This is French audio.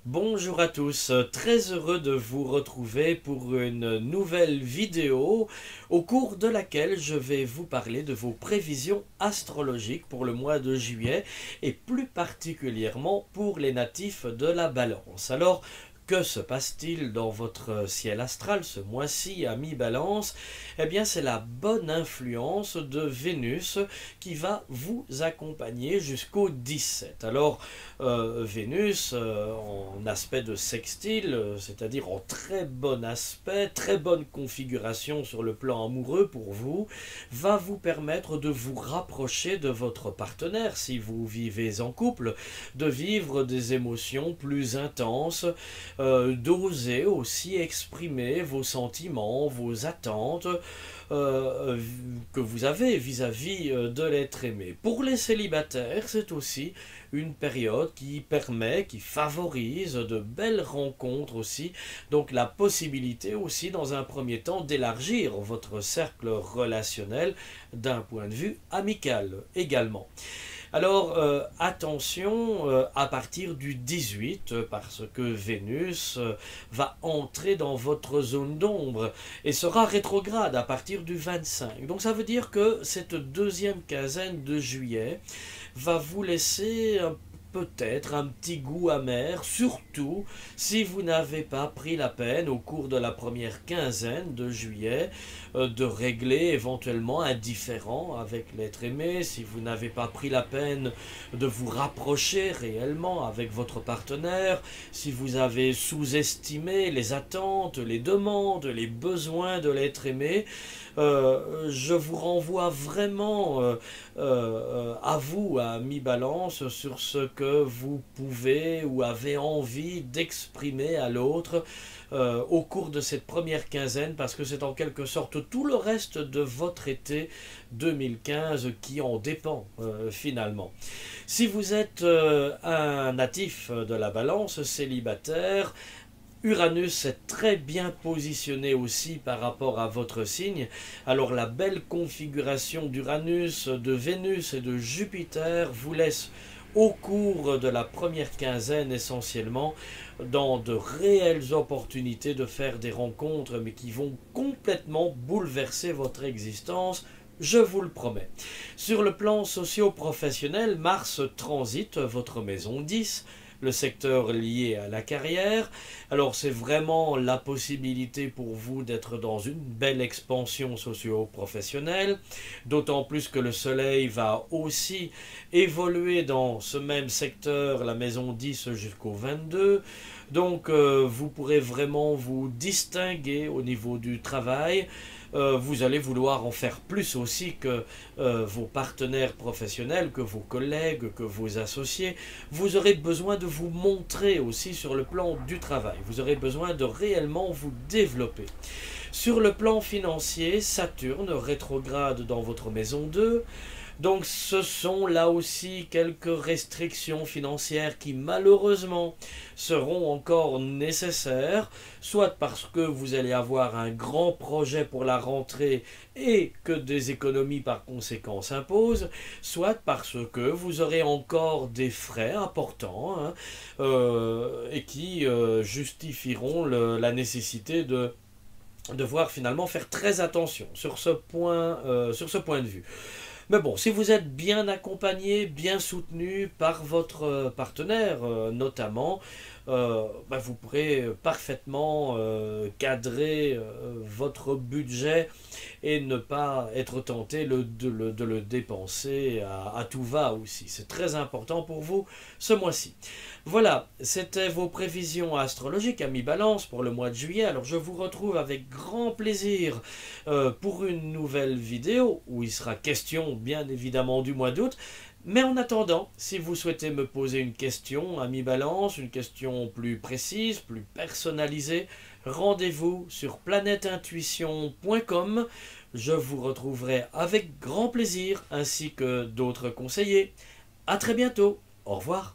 Bonjour à tous, très heureux de vous retrouver pour une nouvelle vidéo au cours de laquelle je vais vous parler de vos prévisions astrologiques pour le mois de juillet et plus particulièrement pour les natifs de la Balance. Alors, que se passe-t-il dans votre ciel astral ce mois-ci à mi-balance? Eh bien, c'est la bonne influence de Vénus qui va vous accompagner jusqu'au 17. Alors, Vénus, en aspect de sextile, c'est-à-dire en très bon aspect, très bonne configuration sur le plan amoureux pour vous, va vous permettre de vous rapprocher de votre partenaire si vous vivez en couple, de vivre des émotions plus intenses, d'oser aussi exprimer vos sentiments, vos attentes que vous avez vis-à-vis de l'être aimé. Pour les célibataires, c'est aussi une période qui permet, qui favorise de belles rencontres aussi, donc la possibilité aussi dans un premier temps d'élargir votre cercle relationnel d'un point de vue amical également. Alors attention à partir du 18 parce que Vénus va entrer dans votre zone d'ombre et sera rétrograde à partir du 25. Donc ça veut dire que cette deuxième quinzaine de juillet va vous laisser peut-être un petit goût amer, surtout si vous n'avez pas pris la peine au cours de la première quinzaine de juillet de régler éventuellement un différend avec l'être aimé, si vous n'avez pas pris la peine de vous rapprocher réellement avec votre partenaire, si vous avez sous-estimé les attentes, les demandes, les besoins de l'être aimé, je vous renvoie vraiment à vous, à mi-balance, sur ce que vous pouvez ou avez envie d'exprimer à l'autre au cours de cette première quinzaine, parce que c'est en quelque sorte tout le reste de votre été 2015 qui en dépend finalement. Si vous êtes un natif de la Balance, célibataire, Uranus est très bien positionné aussi par rapport à votre signe. Alors la belle configuration d'Uranus, de Vénus et de Jupiter vous laisse au cours de la première quinzaine essentiellement dans de réelles opportunités de faire des rencontres mais qui vont complètement bouleverser votre existence. Je vous le promets. Sur le plan socio-professionnel, Mars transite votre maison 10, le secteur lié à la carrière. Alors c'est vraiment la possibilité pour vous d'être dans une belle expansion socio-professionnelle, d'autant plus que le soleil va aussi évoluer dans ce même secteur, la maison 10 jusqu'au 22. Donc vous pourrez vraiment vous distinguer au niveau du travail. Vous allez vouloir en faire plus aussi que vos partenaires professionnels, que vos collègues, que vos associés. Vous aurez besoin de vous montrer aussi sur le plan du travail. Vous aurez besoin de réellement vous développer. Sur le plan financier, Saturne rétrograde dans votre maison 2. Donc ce sont là aussi quelques restrictions financières qui malheureusement seront encore nécessaires, soit parce que vous allez avoir un grand projet pour la rentrée et que des économies par conséquent s'imposent, soit parce que vous aurez encore des frais importants et qui justifieront la nécessité de devoir finalement faire très attention sur ce point de vue. Mais bon, si vous êtes bien accompagné, bien soutenu par votre partenaire notamment, vous pourrez parfaitement cadrer votre budget et ne pas être tenté de le dépenser à tout va aussi. C'est très important pour vous ce mois-ci. Voilà, c'était vos prévisions astrologiques à mi-balance pour le mois de juillet. Alors je vous retrouve avec grand plaisir pour une nouvelle vidéo où il sera question bien évidemment du mois d'août. Mais en attendant, si vous souhaitez me poser une question à mi-balance, une question plus précise, plus personnalisée, rendez-vous sur planèteintuition.com. Je vous retrouverai avec grand plaisir ainsi que d'autres conseillers. À très bientôt. Au revoir.